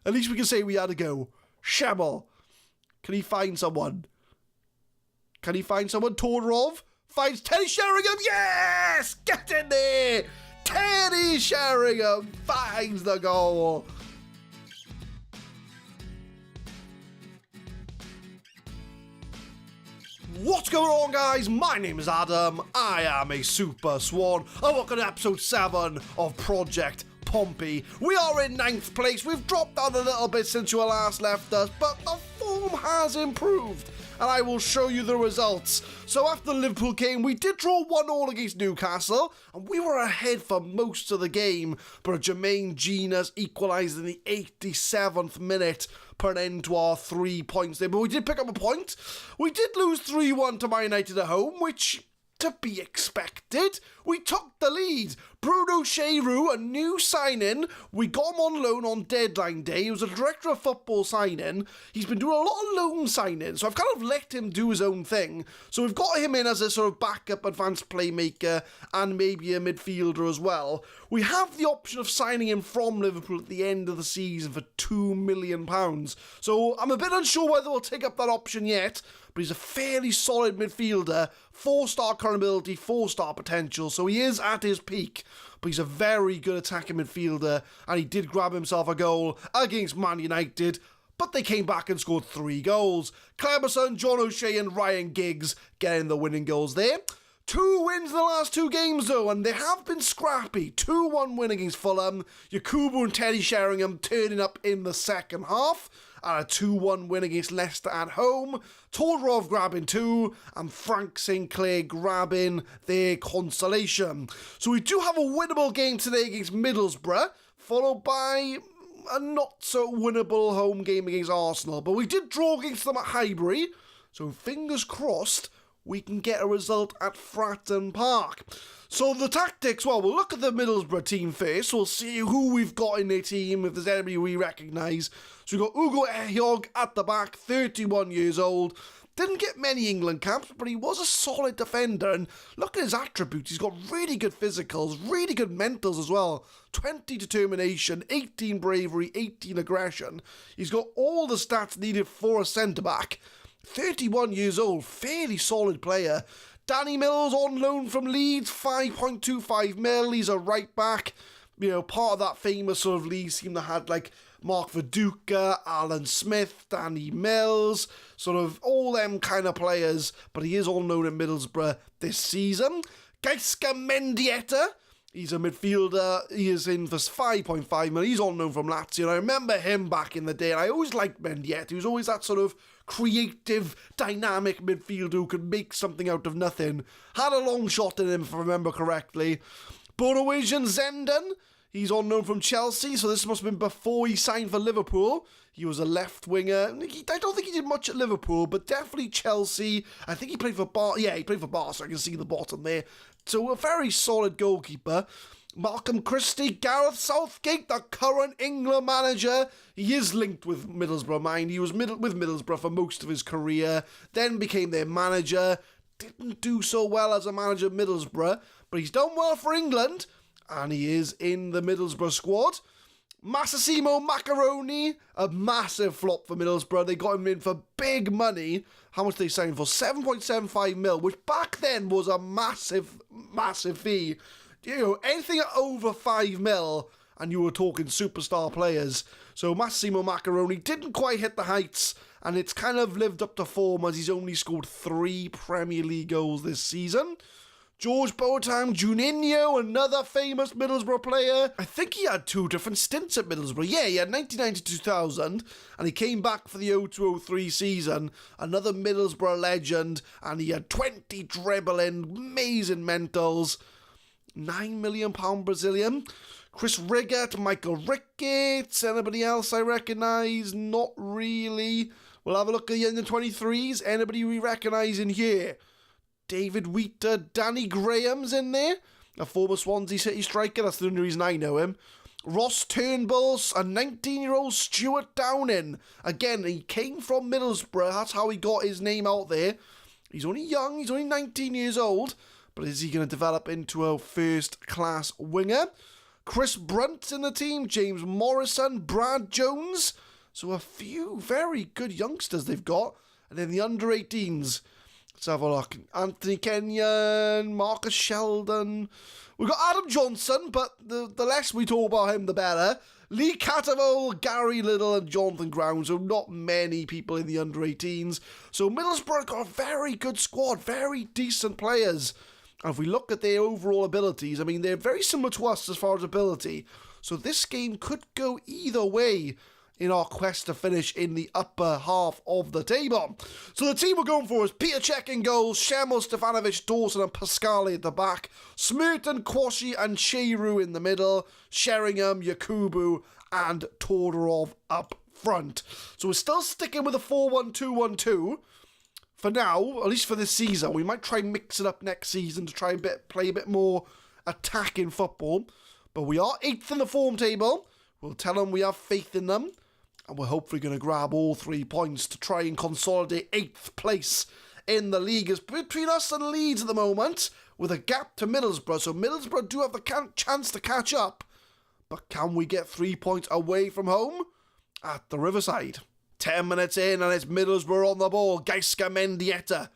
At least we can say we had a go. Shemmel. Can he find someone? Todorov finds Terry Sheringham. Yes! Get in there! Terry Sheringham finds the goal. What's going on, guys? My name is Adam. I am a Super Swan. And welcome to episode 7 of Project Pompey. We are in 9th place. We've dropped down a little bit since you last left us, but the form has improved, and I will show you the results. So after the Liverpool game, we did draw 1-1 against Newcastle, and we were ahead for most of the game, but Jermaine Genius equalised in the 87th minute, put an end to our 3 points there. But we did pick up a point. We did lose 3-1 to Man United at home, which, to be expected, we took the lead. Bruno Cheru, a new signing, we got him on loan on deadline day. He was a director of football signing. He's been doing a lot of loan signings, so I've kind of let him do his own thing. So we've got him in as a sort of backup advanced playmaker and maybe a midfielder as well. We have the option of signing him from Liverpool at the end of the season for £2 million. So I'm a bit unsure whether we'll take up that option yet, but he's a fairly solid midfielder, 4-star current ability, 4-star potential, so he is at his peak, but he's a very good attacking midfielder, and he did grab himself a goal against Man United, but they came back and scored 3 goals. Cleberson, John O'Shea and Ryan Giggs getting the winning goals there. 2 wins in the last 2 games though, and they have been scrappy. 2-1 win against Fulham, Yakubu and Terry Sheringham turning up in the second half, and a 2-1 win against Leicester at home, Todorov grabbing 2, and Frank Sinclair grabbing their consolation. So we do have a winnable game today against Middelsbrough, followed by a not so winnable home game against Arsenal, but we did draw against them at Highbury, so fingers crossed we can get a result at Fratton Park. So the tactics, well, we'll look at the Middlesbrough team first. We'll see who we've got in their team, if there's anybody we recognise. So we've got Ugo Ehiogu at the back, 31 years old. Didn't get many England caps, but he was a solid defender. And look at his attributes. He's got really good physicals, really good mentals as well. 20 determination, 18 bravery, 18 aggression. He's got all the stats needed for a centre-back. 31 years old, fairly solid player. Danny Mills on loan from Leeds, 5.25 mil. He's a right back. You know, part of that famous sort of Leeds team that had like Mark Viduka, Alan Smith, Danny Mills, sort of all them kind of players. But he is on loan at Middlesbrough this season. Gaizka Mendieta, he's a midfielder. He is in for 5.5 mil. He's on loan from Lazio. And I remember him back in the day. And I always liked Mendieta. He was always that sort of creative, dynamic midfielder who could make something out of nothing. Had a long shot in him, if I remember correctly. Bonawijan Zenden, he's on loan from Chelsea, so this must have been before he signed for Liverpool. He was a left winger. I don't think he did much at Liverpool, but definitely Chelsea. I think he played for he played for Barca, so I can see the bottom there. So a very solid goalkeeper. Malcolm Christie, Gareth Southgate, the current England manager. He is linked with Middlesbrough, mind. He was with Middlesbrough for most of his career, then became their manager. Didn't do so well as a manager at Middlesbrough, but he's done well for England, and he is in the Middlesbrough squad. Massimo Macaroni, a massive flop for Middlesbrough. They got him in for big money. How much they signed for? 7.75 mil, which back then was a massive, massive fee. You know, anything over 5 mil, and you were talking superstar players. So Massimo Macaroni didn't quite hit the heights, and it's kind of lived up to form as he's only scored 3 Premier League goals this season. George Boateng Juninho, another famous Middlesbrough player. I think he had 2 different stints at Middlesbrough. Yeah, he had 1990-2000, and he came back for the 02-03 season. Another Middlesbrough legend, and he had 20 dribbling, amazing mentals. £9 million Brazilian. Chris Riggett, Michael Ricketts, anybody else I recognise? Not really. We'll have a look at the under-23s. Anybody we recognise in here? David Wheater, Danny Graham's in there. A former Swansea City striker, that's the only reason I know him. Ross Turnbull, a 19-year-old Stuart Downing. Again, he came from Middlesbrough, that's how he got his name out there. He's only young, he's only 19 years old. But is he going to develop into a first-class winger? Chris Brunt's in the team, James Morrison, Brad Jones. So a few very good youngsters they've got. And then the under-18s. Let's have a look. Anthony Kenyon, Marcus Sheldon. We've got Adam Johnson, but the less we talk about him, the better. Lee Cattermole, Gary Little and Jonathan Ground, so not many people in the under-18s. So Middlesbrough got a very good squad, very decent players. And if we look at their overall abilities, I mean, they're very similar to us as far as ability. So this game could go either way in our quest to finish in the upper half of the table. So the team we're going for is Petr Čech in goals, Shemo, Stefanovic, Dawson and Pascali at the back, Smerton, Kwashi and Sheru in the middle, Sheringham, Yakubu and Todorov up front. So we're still sticking with a 4-1-2-1-2 for now, at least for this season. We might try and mix it up next season to try and play a bit more attacking football. But we are 8th in the form table. We'll tell them we have faith in them. And we're hopefully going to grab all 3 points to try and consolidate 8th place in the league. It's between us and Leeds at the moment, with a gap to Middlesbrough. So Middlesbrough do have the chance to catch up. But can we get 3 points away from home? At the Riverside. 10 minutes in and it's Middlesbrough on the ball. Gaisca Mendieta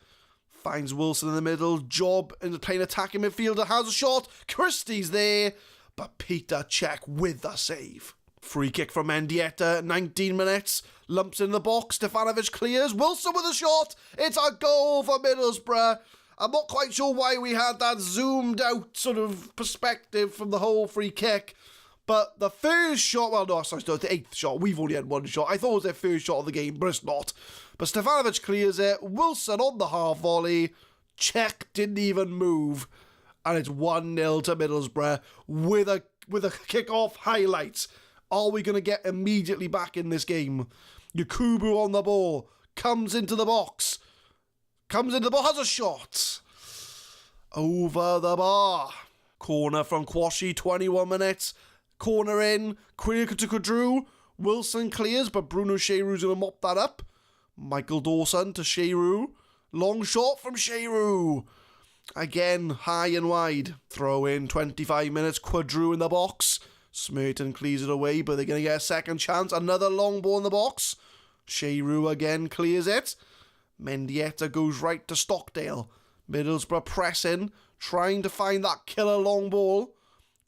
finds Wilson in the middle. Job in the playing attacking midfielder has a shot. Christie's there. But Petr Čech with the save. Free kick from Mendieta, 19 minutes, lumps in the box, Stefanovic clears, Wilson with a shot, it's a goal for Middlesbrough. I'm not quite sure why we had that zoomed out sort of perspective from the whole free kick, but the first shot, well no, sorry, the 8th shot, we've only had 1 shot, I thought it was their first shot of the game, but it's not. But Stefanovic clears it, Wilson on the half volley, Čech didn't even move, and it's 1-0 to Middlesbrough with a kick-off highlights. Are we going to get immediately back in this game? Yakubu on the ball. Comes into the box. Has a shot. Over the bar. Corner from Kwashi, 21 minutes. Corner in. Clear to Kudru. Wilson clears, but Bruno Sheru's going to mop that up. Michael Dawson to Sheru. Long shot from Sheru. Again, high and wide. Throw in, 25 minutes. Quadru in the box. Smerton clears it away, but they're going to get a second chance. Another long ball in the box. Sheru again clears it. Mendieta goes right to Stockdale. Middlesbrough pressing, trying to find that killer long ball.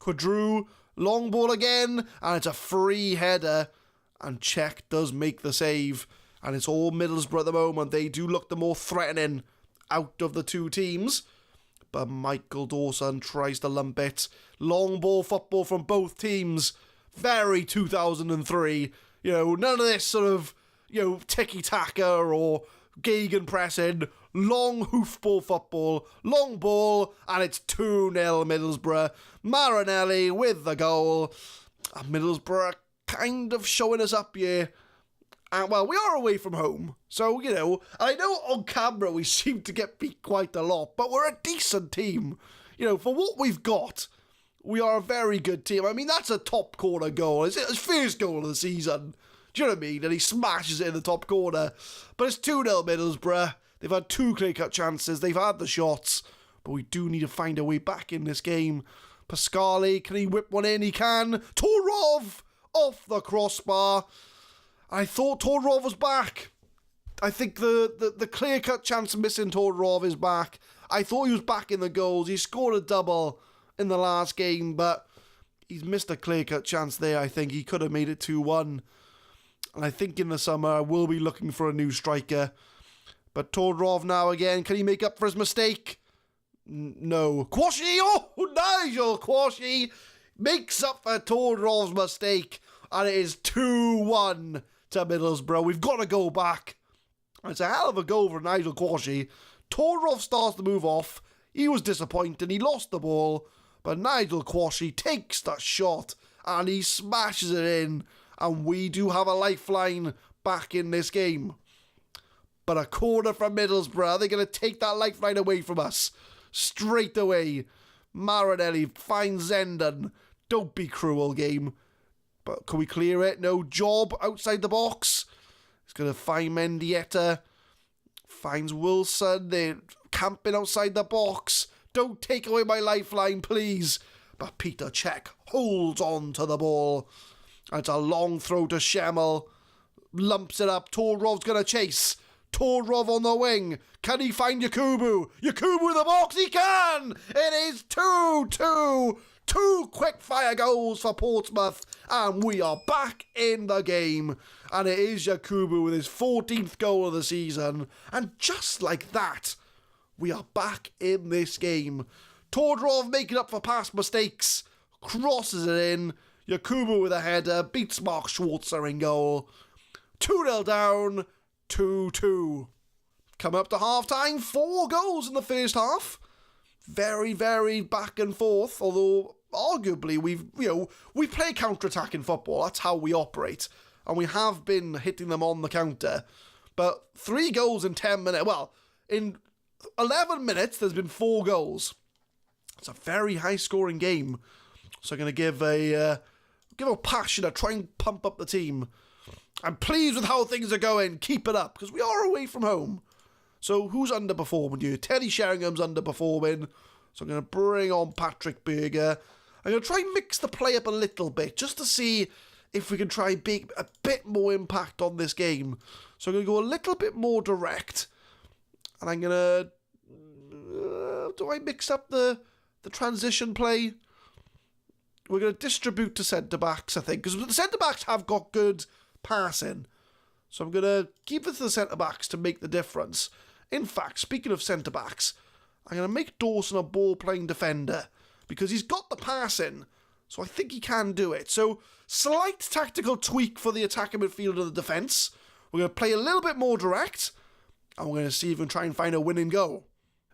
Quadru, long ball again, and it's a free header. And Čech does make the save. And it's all Middlesbrough at the moment. They do look the more threatening out of the two teams. But Michael Dawson tries to lump it. Long ball football from both teams. Very 2003. None of this sort of, tiki-taka or gegenpressing. Long hoofball football. Long ball. And it's 2-0 Middlesbrough. Marinelli with the goal. And Middlesbrough kind of showing us up here. And, well, we are away from home. So, I know on camera we seem to get beat quite a lot, but we're a decent team. For what we've got, we are a very good team. I mean, that's a top corner goal. It's his first goal of the season. Do you know what I mean? And he smashes it in the top corner. But it's 2-0 Middlesbrough. They've had 2 clear-cut chances. They've had the shots. But we do need to find a way back in this game. Pascali, can he whip one in? He can. Todorov off the crossbar. I thought Todorov was back. I think the clear-cut chance of missing Todorov is back. I thought he was back in the goals. He scored a double in the last game, but he's missed a clear-cut chance there. I think he could have made it 2-1. And I think in the summer, we'll be looking for a new striker. But Todorov now again. Can he make up for his mistake? No. Kwashi! Oh, Nigel Kwashi makes up for Todorov's mistake. And it is 2-1 to Middlesbrough. We've got to go back. It's a hell of a goal for Nigel Kwashi. Todorov starts to move off. He was disappointed. He lost the ball. But Nigel Kwashi takes that shot and he smashes it in. And we do have a lifeline back in this game. But a corner from Middlesbrough. They're going to take that lifeline away from us. Straight away. Marinelli finds Zenden. Don't be cruel, game. But can we clear it? No. Job outside the box. He's going to find Mendieta. Finds Wilson. They're camping outside the box. Don't take away my lifeline, please. But Petr Čech holds on to the ball. And it's a long throw to Schemmel. Lumps it up. Todrov's going to chase. Todrov on the wing. Can he find Yakubu? Yakubu in the box. He can! It is 2-2. 2 quick-fire goals for Portsmouth. And we are back in the game. And it is Yakubu with his 14th goal of the season. And just like that, we are back in this game. Todrov making up for past mistakes. Crosses it in. Yakubu with a header. Beats Mark Schwarzer in goal. 2-0 down. 2-2. Coming up to half-time. 4 goals in the first half. Very, very back and forth. Although, arguably, we play counter-attacking football. That's how we operate. And we have been hitting them on the counter. But 3 goals in 10 minutes. Well, in 11 minutes, there's been 4 goals. It's a very high-scoring game. So I'm going to give a passion, try and pump up the team. I'm pleased with how things are going. Keep it up, because we are away from home. So who's underperforming you? Teddy Sheringham's underperforming. So I'm going to bring on Patrick Berger. I'm going to try and mix the play up a little bit, just to see if we can try and make a bit more impact on this game. So I'm going to go a little bit more direct. And I'm going to... do I mix up the transition play? We're going to distribute to centre-backs, I think, because the centre-backs have got good passing. So I'm going to keep it to the centre-backs to make the difference. In fact, speaking of centre-backs, I'm going to make Dawson a ball-playing defender because he's got the passing, so I think he can do it. So, slight tactical tweak for the attacking midfield and the defence. We're going to play a little bit more direct, and we're going to see if we can try and find a winning goal.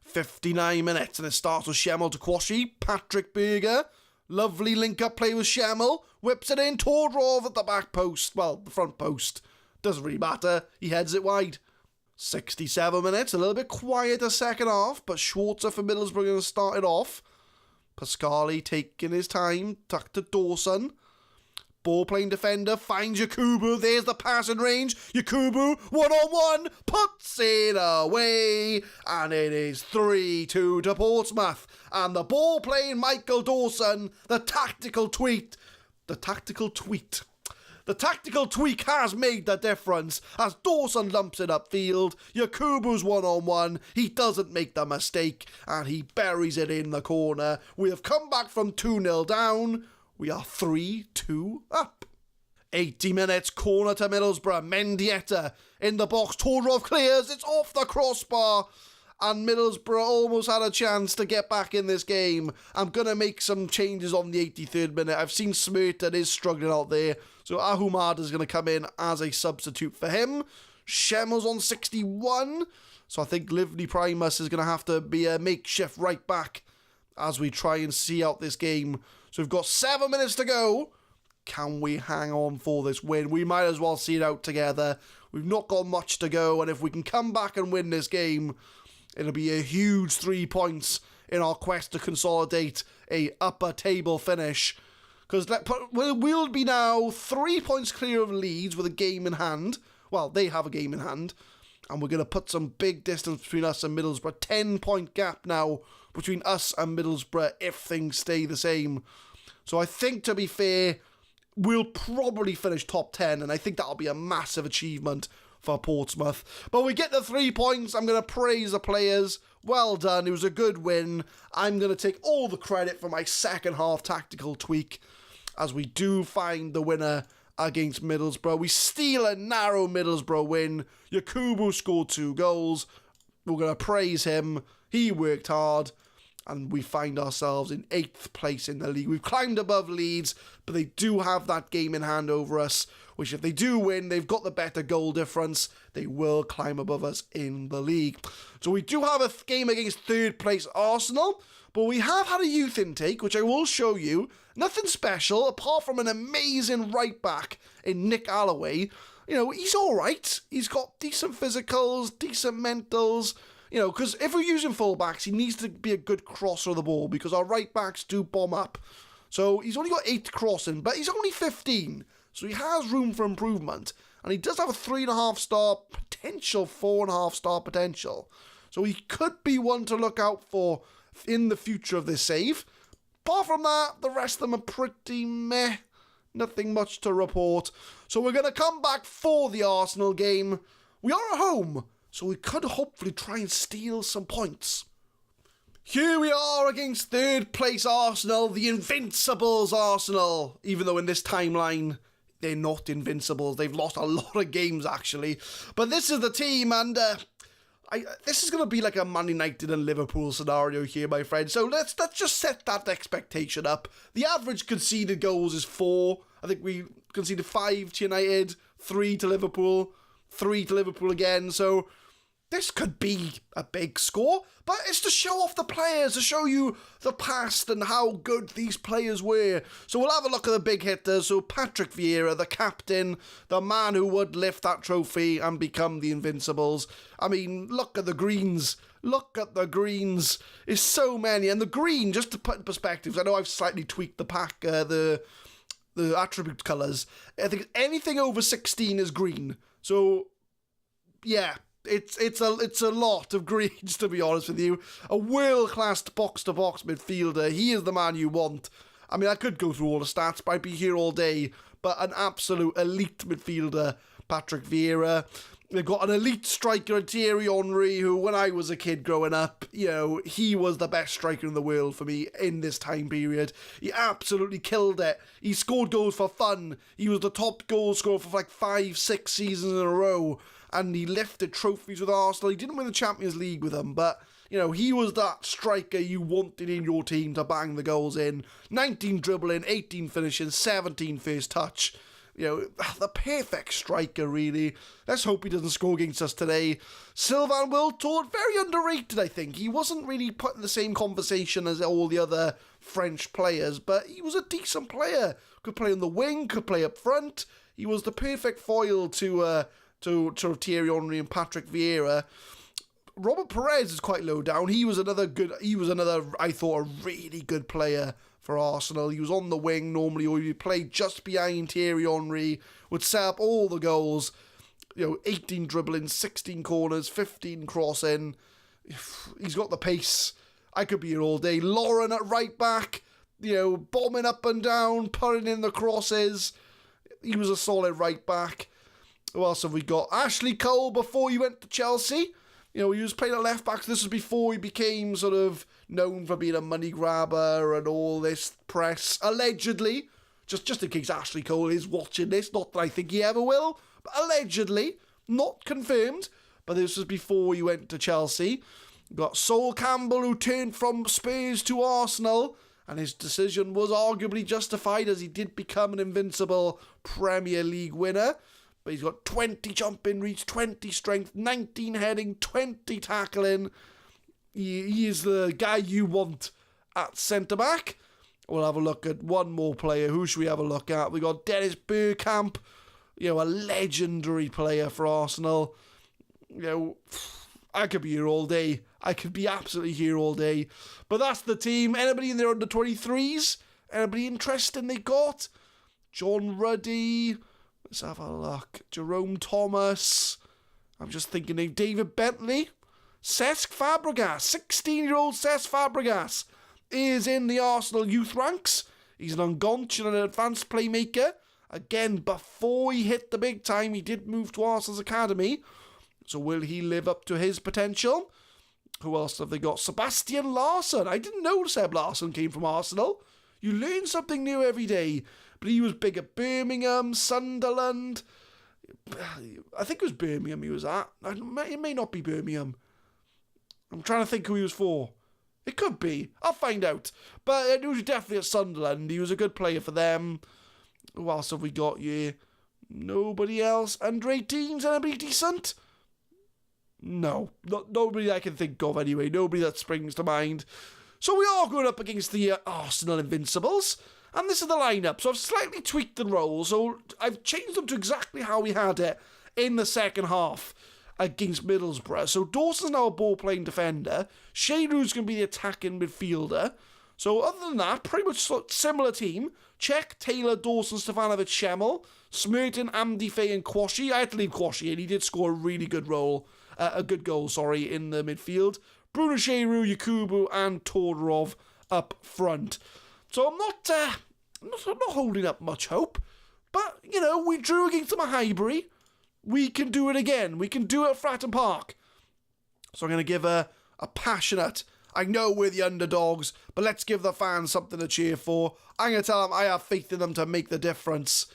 59 minutes, and it starts with Schemmel to Kwashi, Patrick Berger. Lovely link-up play with Schemmel. Whips it in. Todrov at the back post. Well, the front post. Doesn't really matter. He heads it wide. 67 minutes. A little bit quieter second half. But Schwarzer for Middelsbrough going to start it off. Pascali taking his time. Tucked to Dawson. Ball-playing defender finds Yakubu. There's the passing range. Yakubu, one-on-one, puts it away. And it is 3-2 to Portsmouth. And the ball-playing Michael Dawson, the tactical tweak has made the difference as Dawson lumps it upfield. Yakubu's one-on-one. He doesn't make the mistake. And he buries it in the corner. We have come back from 2-0 down. We are 3-2 up. 80 minutes, corner to Middelsbrough. Mendieta in the box. Todrov clears. It's off the crossbar. And Middlesbrough almost had a chance to get back in this game. I'm going to make some changes on the 83rd minute. I've seen Smirton is struggling out there. So Ahumada is going to come in as a substitute for him. Schemmel's on 61. So I think Livni Primus is going to have to be a makeshift right back as we try and see out this game. So we've got 7 minutes to go. Can we hang on for this win? We might as well see it out together. We've not got much to go, and if we can come back and win this game, it'll be a huge 3 points in our quest to consolidate a upper table finish. Because we'll be now 3 points clear of Leeds with a game in hand. Well, they have a game in hand. And we're going to put some big distance between us and Middlesbrough. 10-point gap now between us and Middlesbrough if things stay the same. So I think, to be fair, we'll probably finish top 10. And I think that'll be a massive achievement for Portsmouth. But we get the 3 points. I'm going to praise the players. Well done. It was a good win. I'm going to take all the credit for my second half tactical tweak as we do find the winner against Middlesbrough. We steal a narrow Middlesbrough win. Yakubu scored 2 goals. We're going to praise him. He worked hard. And we find ourselves in 8th place in the league. We've climbed above Leeds, but they do have that game in hand over us, which if they do win, they've got the better goal difference. They will climb above us in the league. So we do have a game against 3rd place Arsenal, but we have had a youth intake, which I will show you. Nothing special, apart from an amazing right back in Nick Alloway. You know, he's all right. He's got decent physicals, decent mentals. You know, because if we're using fullbacks, he needs to be a good crosser of the ball because our right backs do bomb up. So he's only got 8 crossing, but he's only 15. So he has room for improvement. And he does have a 3.5 star potential, 4.5 star potential. So he could be one to look out for in the future of this save. Apart from that, the rest of them are pretty meh. Nothing much to report. So we're going to come back for the Arsenal game. We are at home, so we could hopefully try and steal some points. Here we are against third place Arsenal, the Invincibles Arsenal. Even though in this timeline, they're not invincibles. They've lost a lot of games, actually. But this is the team, and this is going to be like a Man United and Liverpool scenario here, my friend. So let's just set that expectation up. The average conceded goals is 4. I think we conceded 5 to United, 3 to Liverpool, 3 to Liverpool again. So this could be a big score, but it's to show off the players, to show you the past and how good these players were. So we'll have a look at the big hitters. So Patrick Vieira, the captain, the man who would lift that trophy and become the Invincibles. I mean, look at the greens. Look at the greens. It's so many. And the green, just to put in perspective, I know I've slightly tweaked the pack, the attribute colours. I think anything over 16 is green. So, yeah. It's a lot of greens, to be honest with you. A world-class box-to-box midfielder. He is the man you want. I mean, I could go through all the stats, but I'd be here all day. But an absolute elite midfielder, Patrick Vieira. They've got an elite striker, Thierry Henry, who, when I was a kid growing up, he was the best striker in the world for me in this time period. He absolutely killed it. He scored goals for fun. He was the top goal scorer for like 5-6 seasons in a row. And he lifted trophies with Arsenal. He didn't win the Champions League with them, but, he was that striker you wanted in your team to bang the goals in. 19 dribbling, 18 finishing, 17 first touch. The perfect striker, really. Let's hope he doesn't score against us today. Sylvain Wiltord, very underrated, I think. He wasn't really put in the same conversation as all the other French players, but he was a decent player. Could play on the wing, could play up front. He was the perfect foil to Thierry Henry and Patrick Vieira. Robert Perez is quite low down. He was another, I thought, a really good player for Arsenal. He was on the wing normally, or he played just behind Thierry Henry, would set up all the goals. 18 dribbling, 16 corners, 15 crossing. He's got the pace. I could be here all day. Lauren at right back, bombing up and down, putting in the crosses. He was a solid right back. Who else have we got? Ashley Cole, before he went to Chelsea. He was playing at left back. This was before he became sort of known for being a money grabber and all this press. Allegedly, just in case Ashley Cole is watching this, not that I think he ever will, but allegedly, not confirmed. But this was before he went to Chelsea. We've got Sol Campbell, who turned from Spurs to Arsenal, and his decision was arguably justified as he did become an invincible Premier League winner. But he's got 20 jumping reach, 20 strength, 19 heading, 20 tackling. He is the guy you want at centre-back. We'll have a look at one more player. Who should we have a look at? We got Dennis Bergkamp, a legendary player for Arsenal. I could be here all day. I could be absolutely here all day. But that's the team. Anybody in their under 23s? Anybody interesting they got? John Ruddy. Let's have a look. Jerome Thomas. I'm just thinking of David Bentley. Cesc Fàbregas. 16-year-old Cesc Fàbregas is in the Arsenal youth ranks. He's an ungaunch and an advanced playmaker. Again, before he hit the big time, he did move to Arsenal's academy. So will he live up to his potential? Who else have they got? Sebastian Larsson. I didn't know Seb Larsson came from Arsenal. You learn something new every day. But he was big at Birmingham, Sunderland. I think it was Birmingham he was at. It may not be Birmingham. I'm trying to think who he was for. It could be. I'll find out. But he was definitely at Sunderland. He was a good player for them. Who else have we got here? Nobody else. Under 18s, anybody decent? No. Nobody I can think of anyway. Nobody that springs to mind. So we are going up against the Arsenal Invincibles. And this is the lineup. So I've slightly tweaked the roles. So I've changed them to exactly how we had it in the second half against Middelsbrough. So Dawson's now a ball-playing defender. Sheringham going to be the attacking midfielder. So other than that, pretty much similar team. Czech, Taylor, Dawson, Stefanovic, Schemmel, Smerton, Amdi, Faye and Quashie. I had to leave Quashie in. He did score a really good goal, in the midfield. Bruno Sheru, Yakubu and Todorov up front. So I'm not holding up much hope. But, we drew against them at Highbury. We can do it again. We can do it at Fratton Park. So I'm going to give a passionate, I know we're the underdogs, but let's give the fans something to cheer for. I'm going to tell them I have faith in them to make the difference.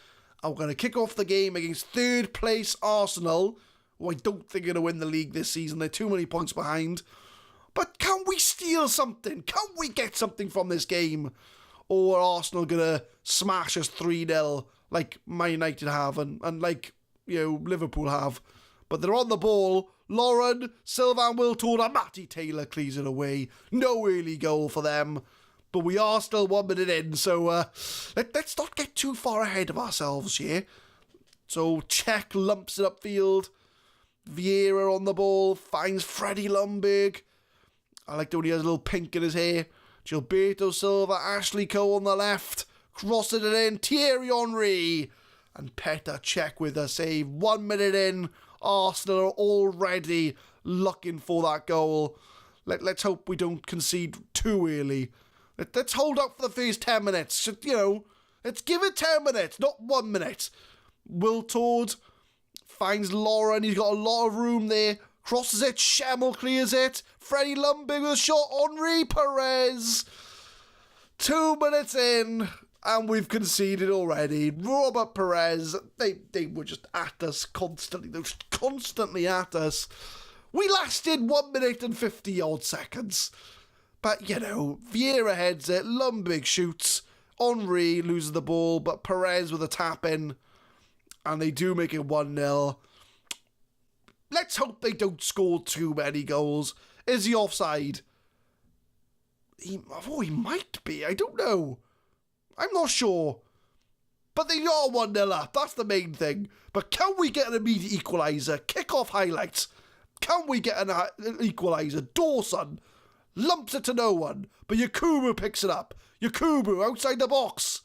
I'm going to kick off the game against third place Arsenal, who I don't think are going to win the league this season. They're too many points behind. But can we steal something? Can we get something from this game? Or are Arsenal going to smash us 3-0 like Man United have and like, Liverpool have? But they're on the ball. Lauren, Sylvain Wiltord and Matty Taylor clears it away. No early goal for them. But we are still 1 minute in, so let's not get too far ahead of ourselves here. So Czech lumps it upfield. Vieira on the ball, finds Freddie Ljungberg. I like the way he has a little pink in his hair. Gilberto Silva, Ashley Cole on the left. Crossing it in, Thierry Henry. And Petr Čech with a save. 1 minute in, Arsenal are already looking for that goal. Let's hope we don't concede too early. Let's hold up for the first 10 minutes. Let's give it 10 minutes, not 1 minute. Wiltord finds Lauren. He's got a lot of room there. Crosses it. Schemmel clears it. Freddie Ljungberg with a shot. Henri Perez. 2 minutes in, and we've conceded already. Robert Perez. They were just at us constantly. They were just constantly at us. We lasted 1 minute and 50 odd seconds. But, Vieira heads it, Ljungberg shoots, Henry loses the ball, but Perez with a tap in, and they do make it 1-0. Let's hope they don't score too many goals. Is he offside? He might be, I don't know. I'm not sure. But they are 1-0 up, that's the main thing. But can we get an immediate equaliser? Kick-off highlights. Can we get an equaliser? Dawson lumps it to no one, but Yakubu picks it up. Yakubu outside the box.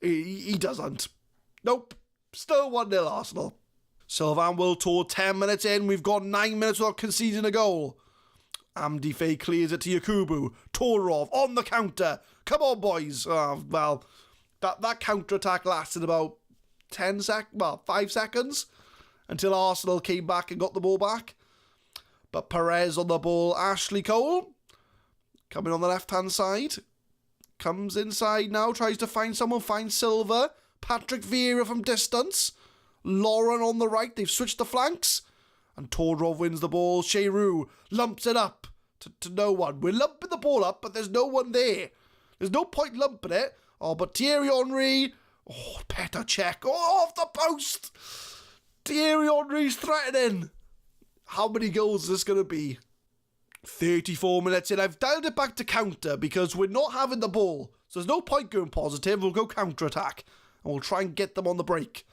He doesn't. Nope. Still 1-0 Arsenal. Sylvain Wiltord 10 minutes in. We've got 9 minutes without conceding a goal. Amdi Faye clears it to Yakubu. Torov on the counter. Come on, boys. That counter-attack lasted about 5 seconds until Arsenal came back and got the ball back. But Perez on the ball. Ashley Cole coming on the left-hand side. Comes inside now. Tries to find someone. Finds Silva. Patrick Vieira from distance. Lauren on the right. They've switched the flanks. And Tordrov wins the ball. Sheru lumps it up to no one. We're lumping the ball up, but there's no one there. There's no point lumping it. Oh, but Thierry Henry. Oh, Petr Čech. Oh, off the post. Thierry Henry's threatening. How many goals is this going to be? 34 minutes in. I've dialed it back to counter because we're not having the ball. So there's no point going positive. We'll go counter-attack. And we'll try and get them on the break.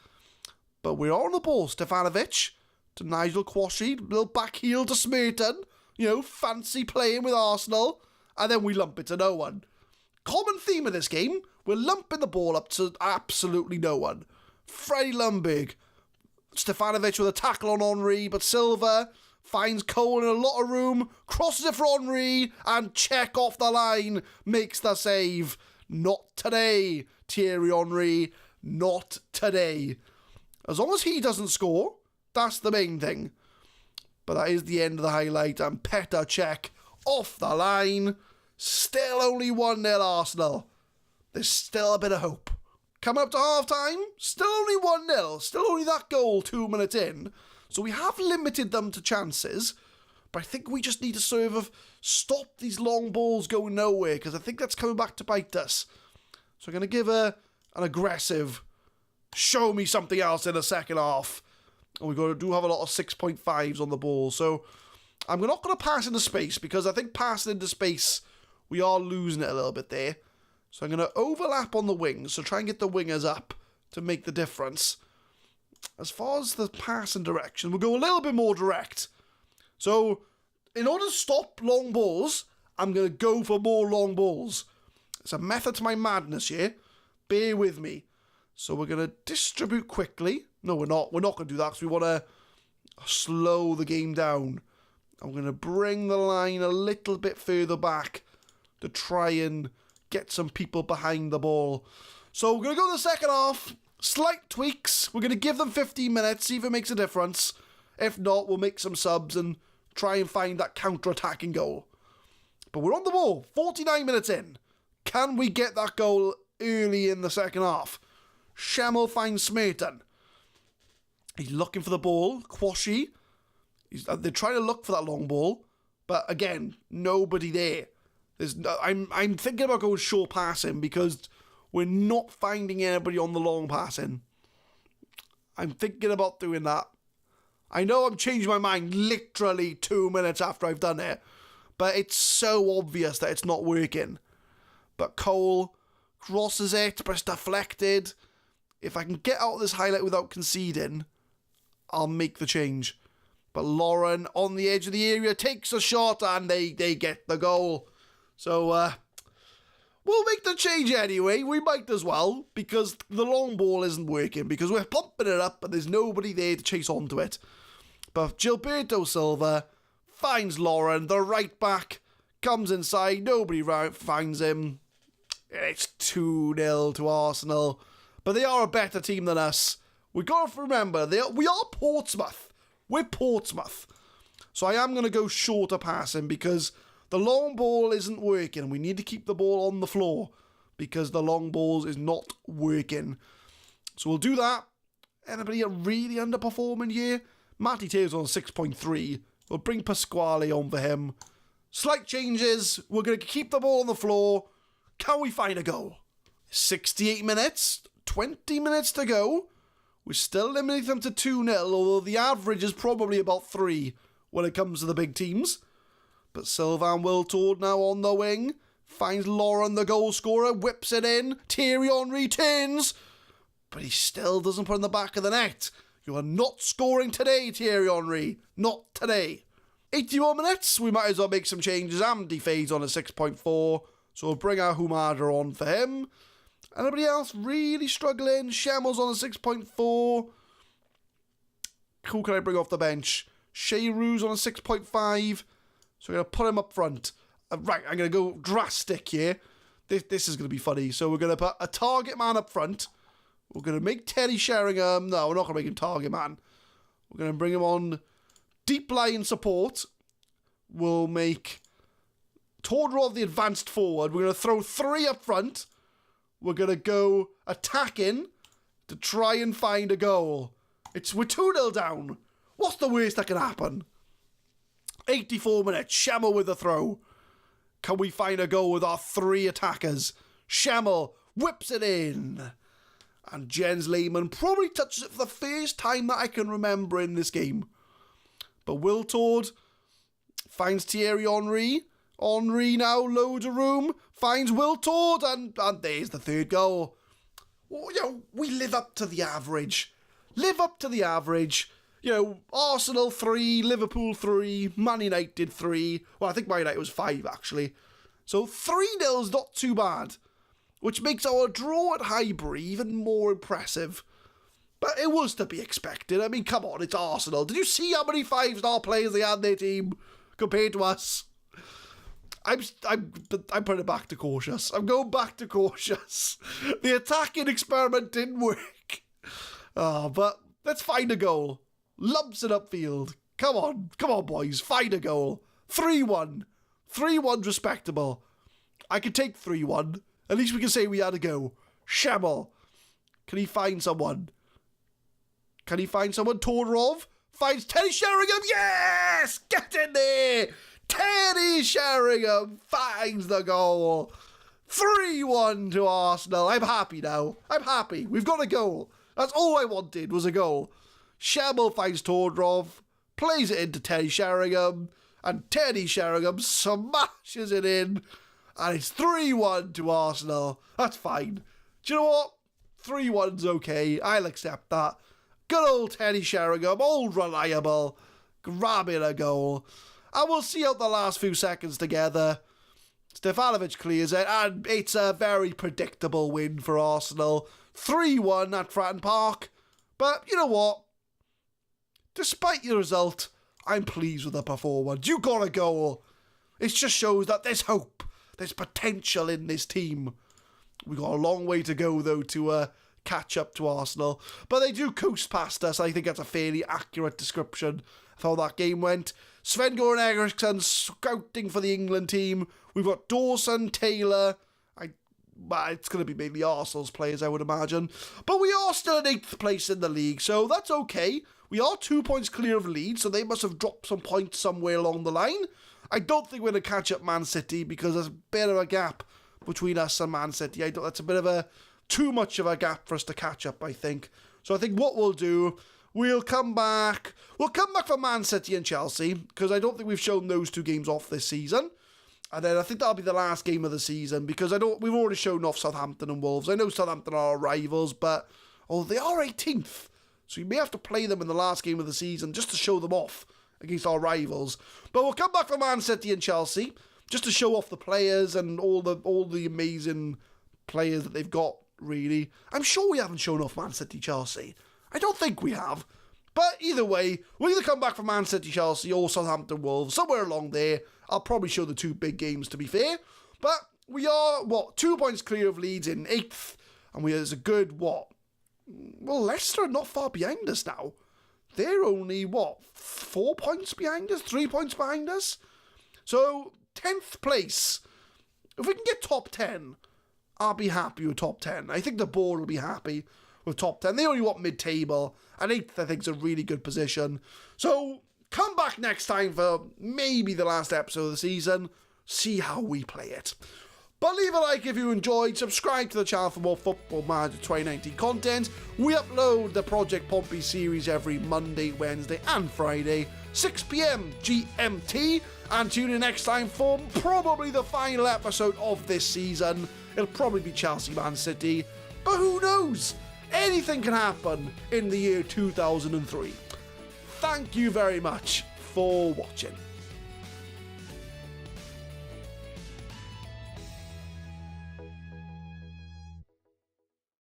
But we're on the ball. Stefanovic to Nigel Quashie. Little back heel to Smerton. Fancy playing with Arsenal. And then we lump it to no one. Common theme of this game. We're lumping the ball up to absolutely no one. Freddie Ljungberg. Stefanovic with a tackle on Henry, but Silva finds Cole in a lot of room, crosses it for Henry, and Czech off the line makes the save. Not today, Thierry Henry. Not today. As long as he doesn't score, that's the main thing. But that is the end of the highlight, and Petr Čech off the line. Still only 1-0 Arsenal. There's still a bit of hope. Coming up to half-time, still only 1-0, still only that goal 2 minutes in. So we have limited them to chances, but I think we just need to sort of stop these long balls going nowhere, because I think that's coming back to bite us. So I'm going to give an aggressive, show me something else in the second half. And we do have a lot of 6.5s on the ball, so I'm not going to pass into space, because I think passing into space, we are losing it a little bit there. So I'm going to overlap on the wings, so try and get the wingers up to make the difference. As far as the passing direction, we'll go a little bit more direct. So, in order to stop long balls, I'm going to go for more long balls. It's a method to my madness here. Bear with me. So we're going to distribute quickly. No, we're not. We're not going to do that because we want to slow the game down. I'm going to bring the line a little bit further back to try and get some people behind the ball. So we're going to go to the second half. Slight tweaks. We're going to give them 15 minutes, see if it makes a difference. If not, we'll make some subs and try and find that counter-attacking goal. But we're on the ball, 49 minutes in. Can we get that goal early in the second half? Campbell finds Smerton. He's looking for the ball. Quashie. They're trying to look for that long ball. But again, nobody there. I'm thinking about going short passing because we're not finding anybody on the long passing. I'm thinking about doing that. I know I'm changing my mind literally 2 minutes after I've done it, but it's so obvious that it's not working. But Cole crosses it, but it's deflected. If I can get out of this highlight without conceding, I'll make the change. But Lauren, on the edge of the area, takes a shot and they get the goal. So, we'll make the change anyway. We might as well, because the long ball isn't working, because we're pumping it up and there's nobody there to chase onto it. But Gilberto Silva finds Lauren, the right back, comes inside, nobody finds him. It's 2-0 to Arsenal. But they are a better team than us. We've got to remember, we are Portsmouth. We're Portsmouth. So I am going to go shorter passing because the long ball isn't working. We need to keep the ball on the floor because the long balls is not working. So we'll do that. Anybody really underperforming here? Matty Taylor's on 6.3. We'll bring Pasquale on for him. Slight changes. We're going to keep the ball on the floor. Can we find a goal? 68 minutes. 20 minutes to go. We're still limiting them to 2-0, although the average is probably about 3 when it comes to the big teams. But Sylvain Wiltord now on the wing. Finds Lauren, the goal scorer, whips it in. Thierry Henry turns. But he still doesn't put in the back of the net. You are not scoring today, Thierry Henry. Not today. 81 minutes. We might as well make some changes. Andy fades on a 6.4. So we'll bring our Humada on for him. Anybody else really struggling? Shammel's on a 6.4. Who can I bring off the bench? Sheiru's on a 6.5. So we're going to put him up front. Right, I'm going to go drastic here. This is going to be funny. So we're going to put a target man up front. We're going to make Teddy Sheringham. No, we're not going to make him target man. We're going to bring him on deep line support. We'll make Todorov the advanced forward. We're going to throw 3 up front. We're going to go attacking to try and find a goal. We're 2-0 down. What's the worst that can happen? 84 minutes. Schammel with the throw. Can we find a goal with our 3 attackers? Schammel whips it in. And Jens Lehmann probably touches it for the first time that I can remember in this game. But Wiltord finds Thierry Henry. Henry now, loads of room. Finds Wiltord, and there's the 3rd goal. Well, we live up to the average. Live up to the average. Arsenal 3, Liverpool 3, Man United 3. Well, I think Man United was 5, actually. So 3-0's not too bad. Which makes our draw at Highbury even more impressive. But it was to be expected. I mean, come on, it's Arsenal. Did you see how many 5-star players they had in their team compared to us? I'm putting it back to cautious. I'm going back to cautious. The attacking experiment didn't work. But let's find a goal. Lumps it upfield. Come on, boys. Find a goal. 3-1. 3-1's respectable. I can take 3-1. At least we can say we had a go. Schammel. Can he find someone? Todorov finds Teddy Sheringham. Yes! Get in there! Teddy Sheringham finds the goal. 3-1 to Arsenal. I'm happy now. I'm happy. We've got a goal. That's all I wanted was a goal. Schammel finds Todorov, plays it into Teddy Sheringham, and Teddy Sheringham smashes it in. And it's 3-1 to Arsenal. That's fine. Do you know what? 3-1's okay. I'll accept that. Good old Teddy Sheringham, old reliable, grabbing a goal. And we'll see out the last few seconds together. Stefanovic clears it, and it's a very predictable win for Arsenal. 3-1 at Fratton Park. But you know what? Despite the result, I'm pleased with the performance. You got a goal. It just shows that there's hope. there's potential in this team. We've got a long way to go, though, to catch up to Arsenal. But they do coast past us. I think that's a fairly accurate description of how that game went. Sven-Göran Eriksson scouting for the England team. We've got Dawson, Taylor. It's going to be mainly Arsenal's players, I would imagine. But we are still in 8th place in the league, so that's okay. We are 2 points clear of Leeds, so they must have dropped some points somewhere along the line. I don't think we're going to catch up Man City because there's a bit of a gap between us and Man City. That's a bit of too much of a gap for us to catch up, I think. So I think what we'll do, we'll come back for Man City and Chelsea, because I don't think we've shown those 2 games off this season. And then I think that'll be the last game of the season, because we've already shown off Southampton and Wolves. I know Southampton are our rivals, but they are 18th. So you may have to play them in the last game of the season just to show them off against our rivals. But we'll come back for Man City and Chelsea, just to show off the players and all the amazing players that they've got, really. I'm sure we haven't shown off Man City, Chelsea. I don't think we have. But either way, we'll either come back for Man City, Chelsea, or Southampton, Wolves, somewhere along there. I'll probably show the 2 big games, to be fair. But we are, 2 points clear of Leeds in 8th. And there's a good, Leicester are not far behind us now. They're only, 4 points behind us? 3 points behind us? So, 10th place. If we can get top 10, I'll be happy with top 10. I think the board will be happy with top 10. They only want mid-table. And 8th, I think, is a really good position. So, come back next time for maybe the last episode of the season. See how we play it. But leave a like if you enjoyed. Subscribe to the channel for more Football Manager 2019 content. We upload the Project Pompey series every Monday, Wednesday and Friday, 6 PM GMT. And tune in next time for probably the final episode of this season. It'll probably be Chelsea Man City. But who knows? Anything can happen in the year 2003. Thank you very much for watching.